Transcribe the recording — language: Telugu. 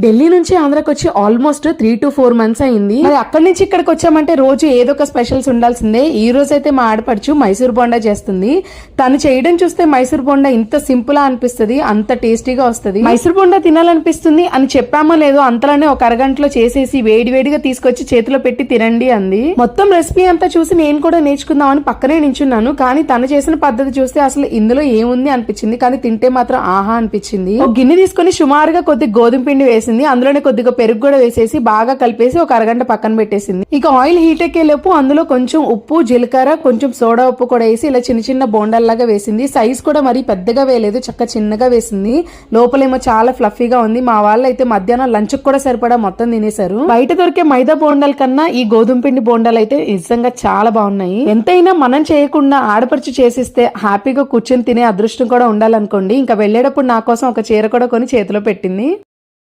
ఢిల్లీ నుంచి ఆంధ్రాకి వచ్చి ఆల్మోస్ట్ 3 to 4 months అయింది. మరి అక్కడి నుంచి ఇక్కడికి వచ్చామంటే రోజు ఏదో ఒక స్పెషల్స్ ఉండాల్సిందే. ఈ రోజు అయితే మా ఆడపడుచు మైసూర్ బోండా చేస్తుంది. తను చేయడం చూస్తే మైసూర్ బోండా ఇంత సింపుల్ అనిపిస్తుంది, అంత టేస్టీగా వస్తుంది. మైసూర్ బోండా తినాలనిపిస్తుంది అని చెప్పామో లేదో అంతలోనే ఒక అరగంటలో చేసేసి వేడివేడిగా తీసుకొచ్చి చేతిలో పెట్టి తినండి అంది. మొత్తం రెసిపీ అంతా చూసి నేను కూడా నేర్చుకుందామని పక్కనే నించున్నాను. కానీ తను చేసిన పద్ధతి చూస్తే అసలు ఇందులో ఏముంది అనిపించింది, కానీ తింటే మాత్రం ఆహా అనిపించింది. ఒక గిన్నె తీసుకుని సుమారుగా కొద్ది గోధుమ పిండి వేసి అందులోనే కొద్దిగా పెరుగు కూడా వేసేసి బాగా కలిపేసి ఒక అరగంట పక్కన పెట్టేసింది. ఇక ఆయిల్ హీట్ ఎక్కేలోపు అందులో కొంచెం ఉప్పు, జీలకర్ర, కొంచెం సోడా ఉప్పు కూడా వేసి ఇలా చిన్న చిన్న బోండాల్లాగా వేసింది. సైజ్ కూడా మరి పెద్దగా వేయలేదు, చక్క చిన్నగా వేసింది. లోపలేమో చాలా ఫ్లఫీగా ఉంది. మా వాళ్ళు అయితే మధ్యాహ్నం లంచ్ కూడా సరిపడా మొత్తం తినేశారు. బయట దొరికే మైదా బోండాల కన్నా ఈ గోధుమ పిండి బోండాలు అయితే నిజంగా చాలా బాగున్నాయి. ఎంతైనా మనం చేయకుండా ఆడపడుచు చేసిస్తే హ్యాపీగా కూర్చొని తినే అదృష్టం కూడా ఉండాలనుకోండి. ఇంకా వెళ్లేటప్పుడు నా కోసం ఒక చీర కూడా కొని చేతిలో పెట్టింది.